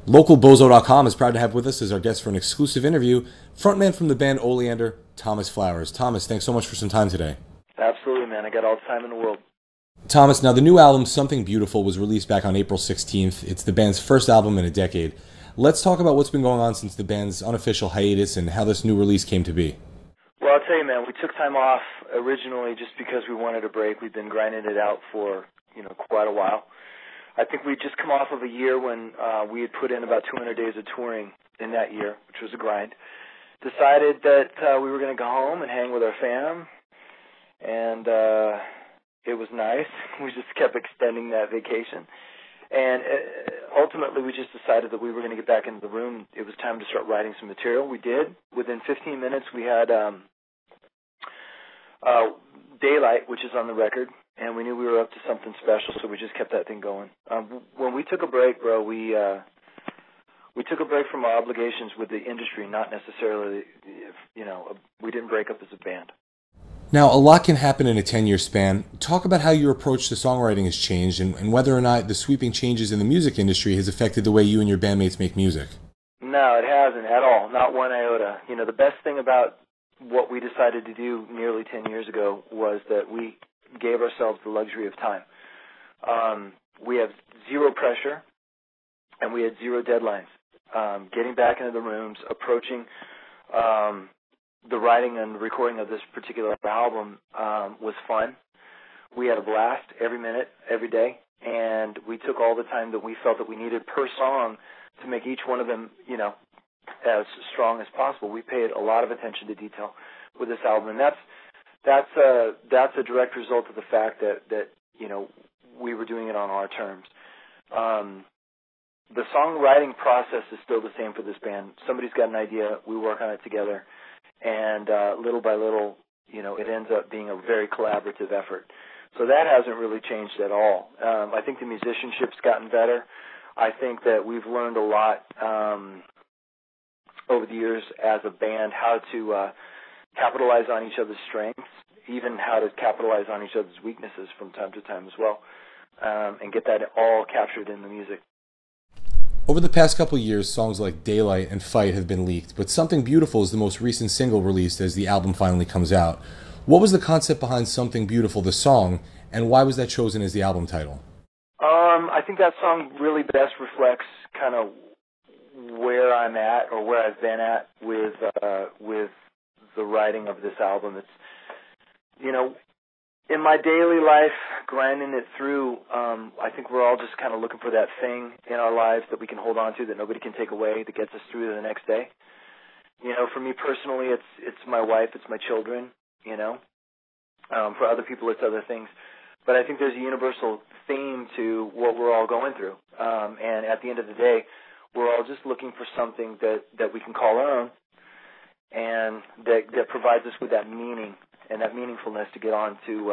LocalBozo.com is proud to have with us as our guest for an exclusive interview, frontman from the band Oleander, Thomas Flowers. Thomas, thanks so much for some time today. Absolutely, man. I got all the time in the world. Thomas, now the new album, Something Beautiful, was released back on April 16th. It's the band's first album in a decade. Let's talk about what's been going on since the band's unofficial hiatus and how this new release came to be. Well, I'll tell you, man, we took time off originally just because we wanted a break. We've been grinding it out for, quite a while. I think we'd just come off of a year when we had put in about 200 days of touring in that year, which was a grind. Decided that we were going to go home and hang with our fam, and it was nice. We just kept extending that vacation. And ultimately, we just decided that we were going to get back into the room. It was time to start writing some material. We did. Within 15 minutes, we had Daylight, which is on the record, and we knew we were up to something special, so we just kept that thing going. When we took a break, bro, we took a break from our obligations with the industry, not necessarily, we didn't break up as a band. Now, a lot can happen in a 10-year span. Talk about how your approach to songwriting has changed and whether or not the sweeping changes in the music industry has affected the way you and your bandmates make music. No, it hasn't at all, not one iota. The best thing about what we decided to do nearly 10 years ago was that we gave ourselves the luxury of time. We have zero pressure, and we had zero deadlines. Getting back into the rooms, approaching the writing and recording of this particular album was fun. We had a blast every minute, every day, and we took all the time that we felt that we needed per song to make each one of them, as strong as possible. We paid a lot of attention to detail with this album, and that's a direct result of the fact that we were doing it on our terms. The songwriting process is still the same for this band. Somebody's got an idea, we work on it together, and little by little, it ends up being a very collaborative effort. So that hasn't really changed at all. I think the musicianship's gotten better. I think that we've learned a lot over the years as a band how to capitalize on each other's strengths, even how to capitalize on each other's weaknesses from time to time as well, and get that all captured in the music. Over the past couple of years, songs like Daylight and Fight have been leaked, but Something Beautiful is the most recent single released as the album finally comes out. What was the concept behind Something Beautiful, the song, and why was that chosen as the album title? I think that song really best reflects kind of where I'm at or where I've been at with the writing of this album. It's, in my daily life, grinding it through, I think we're all just kind of looking for that thing in our lives that we can hold on to, that nobody can take away, that gets us through to the next day. For me personally, it's my wife, it's my children, For other people, it's other things. But I think there's a universal theme to what we're all going through. And at the end of the day, we're all just looking for something that we can call our own and that provides us with that meaning and that meaningfulness to get on to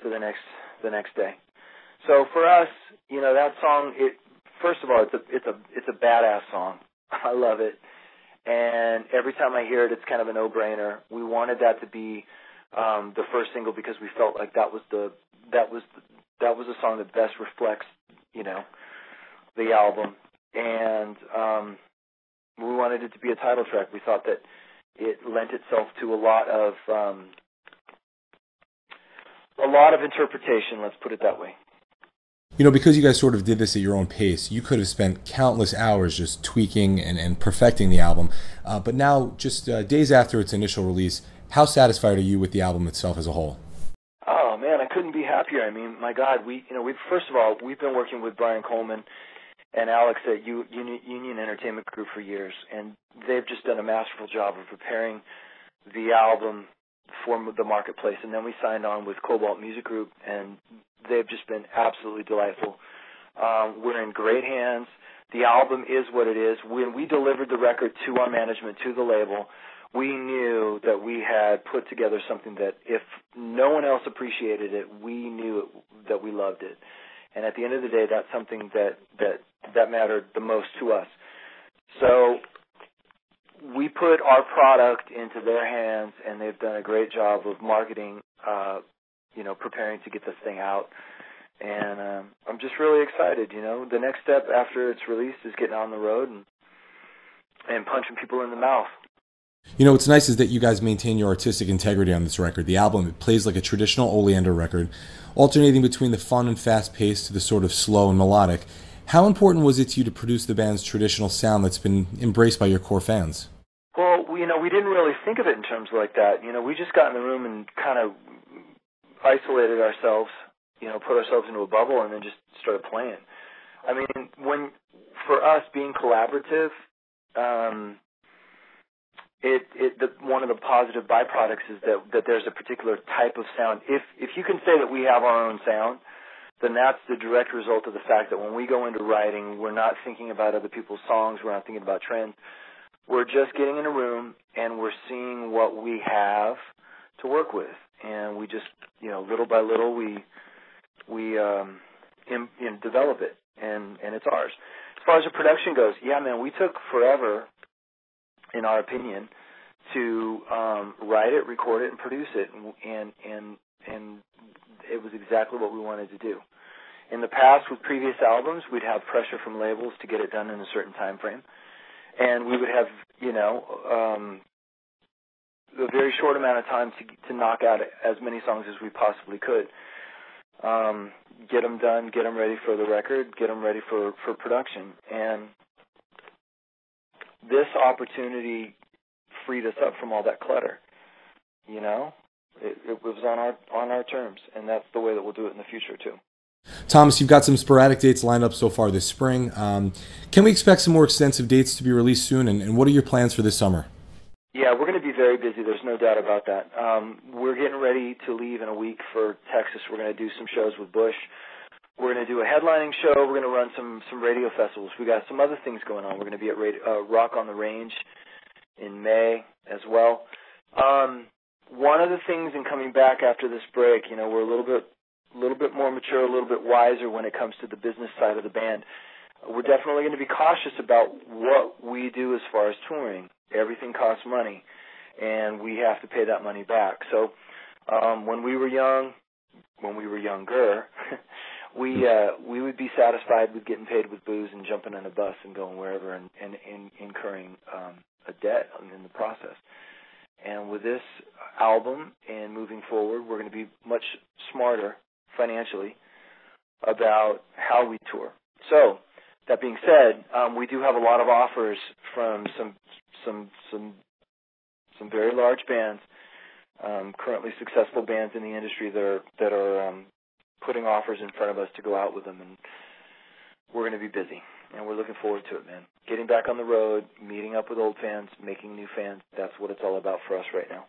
the next day. So for us, that song, first of all, it's a badass song. I love it, and every time I hear it, it's kind of a no-brainer. We wanted that to be the first single because we felt like that was a song that best reflects the album, and we wanted it to be a title track. We thought that it lent itself to a lot of interpretation, let's put it that way. Because you guys sort of did this at your own pace, you could have spent countless hours just tweaking and perfecting the album. But now, just days after its initial release, how satisfied are you with the album itself as a whole? Oh, man, I couldn't be happier. I mean, my God, we've first of all, we've been working with Brian Coleman and Alex at Union Entertainment Group for years, and they've just done a masterful job of preparing the album for the marketplace. And then we signed on with Cobalt Music Group, and they've just been absolutely delightful. We're in great hands. The album is what it is. When we delivered the record to our management, to the label, we knew that we had put together something that if no one else appreciated it, we knew that we loved it. And at the end of the day, that's something that mattered the most to us. So we put our product into their hands, and they've done a great job of marketing, preparing to get this thing out. And I'm just really excited, you know. The next step after it's released is getting on the road and punching people in the mouth. You know, what's nice is that you guys maintain your artistic integrity on this record. The album, it plays like a traditional Oleander record, alternating between the fun and fast-paced to the sort of slow and melodic. How important was it to you to produce the band's traditional sound that's been embraced by your core fans? Well, you know, we didn't really think of it in terms like that. You know, we just got in the room and kind of isolated ourselves, you know, put ourselves into a bubble and then just started playing. I mean, for us being collaborative, one of the positive byproducts is that there's a particular type of sound. If you can say that we have our own sound, then that's the direct result of the fact that when we go into writing, we're not thinking about other people's songs, we're not thinking about trends. We're just getting in a room and we're seeing what we have to work with, and we just, you know, little by little we develop it, and it's ours. As far as the production goes, yeah, man, we took forever, in our opinion, to write it, record it, and produce it, and it was exactly what we wanted to do. In the past, with previous albums, we'd have pressure from labels to get it done in a certain time frame, and we would have, you know, a very short amount of time to knock out as many songs as we possibly could. Get them done, get them ready for the record, get them ready for production. And this opportunity freed us up from all that clutter. You know, it was on our terms, and that's the way that we'll do it in the future too. Thomas, you've got some sporadic dates lined up so far this spring. Can we expect some more extensive dates to be released soon, and what are your plans for this summer? Yeah, we're going to be very busy. There's no doubt about that. We're getting ready to leave in a week for Texas. We're going to do some shows with Bush. We're going to do a headlining show. We're going to run some radio festivals. We got some other things going on. We're going to be at Rock on the Range in May as well. One of the things in coming back after this break, you know, we're a little bit more mature, a little bit wiser when it comes to the business side of the band. We're definitely going to be cautious about what we do as far as touring. Everything costs money, and we have to pay that money back. So when we were younger, we would be satisfied with getting paid with booze and jumping on a bus and going wherever and incurring a debt in the process. And with this album and moving forward, we're going to be much smarter financially about how we tour. So that being said, we do have a lot of offers from some very large bands, currently successful bands in the industry that are putting offers in front of us to go out with them, and we're going to be busy, and we're looking forward to it, man. Getting back on the road, meeting up with old fans, making new fans, that's what it's all about for us right now.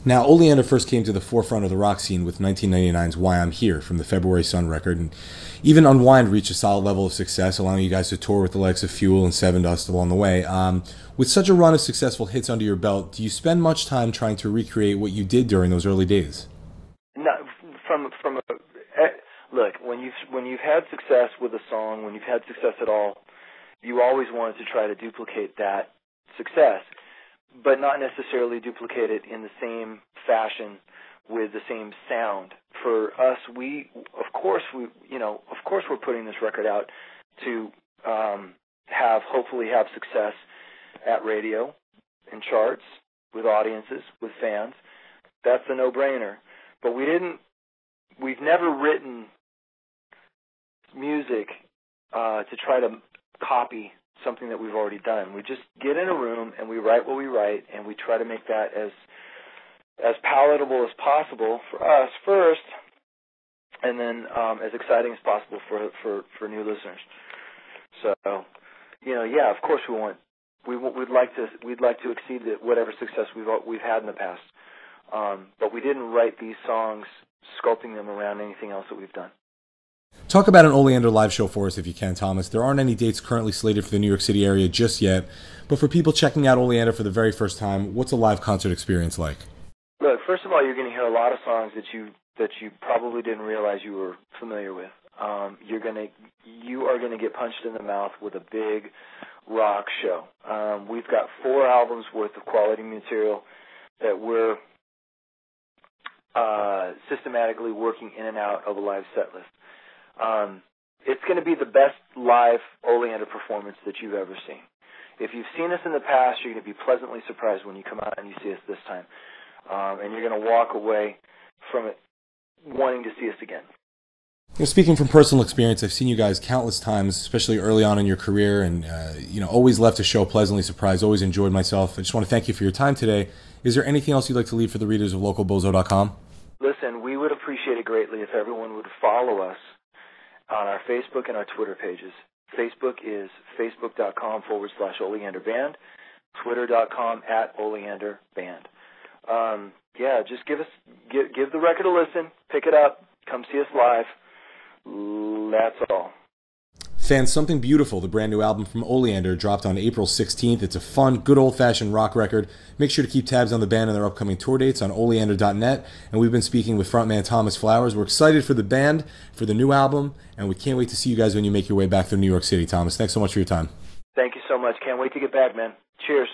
Now, Oleander first came to the forefront of the rock scene with 1999's Why I'm Here from the February Sun record, and even Unwind reached a solid level of success, allowing you guys to tour with the likes of Fuel and Seven Dust along the way. With such a run of successful hits under your belt, do you spend much time trying to recreate what you did during those early days? No, look, when you've had success with a song, when you've had success at all, you always wanted to try to duplicate that success, but not necessarily duplicate it in the same fashion with the same sound. For us, of course we're putting this record out to hopefully have success at radio, in charts, with audiences, with fans. That's a no-brainer. But we've never written music to try to copy something that we've already done. We just get in a room and we write what we write, and we try to make that as palatable as possible for us first, and then as exciting as possible for new listeners. So, you know, yeah, of course we'd like to exceed whatever success we've had in the past, but we didn't write these songs sculpting them around anything else that we've done. Talk about an Oleander live show for us if you can, Thomas. There aren't any dates currently slated for the New York City area just yet, but for people checking out Oleander for the very first time, what's a live concert experience like? Look, first of all, you're going to hear a lot of songs that you probably didn't realize you were familiar with. You are going to get punched in the mouth with a big rock show. We've got 4 albums worth of quality material that we're systematically working in and out of a live set list. It's going to be the best live Oleander performance that you've ever seen. If you've seen us in the past, you're going to be pleasantly surprised when you come out and you see us this time. And you're going to walk away from it wanting to see us again. Speaking from personal experience, I've seen you guys countless times, especially early on in your career, and always left a show pleasantly surprised, always enjoyed myself. I just want to thank you for your time today. Is there anything else you'd like to leave for the readers of localbozo.com? Listen, we would appreciate it greatly if everyone would follow us on our Facebook and our Twitter pages. Facebook is facebook.com/OleanderBand, twitter.com/OleanderBand. Just give the record a listen, pick it up, come see us live. That's all. Fans, Something Beautiful, the brand new album from Oleander, dropped on April 16th. It's a fun, good old-fashioned rock record. Make sure to keep tabs on the band and their upcoming tour dates on oleander.net. And we've been speaking with frontman Thomas Flowers. We're excited for the band, for the new album, and we can't wait to see you guys when you make your way back through New York City. Thomas, thanks so much for your time. Thank you so much. Can't wait to get back, man. Cheers.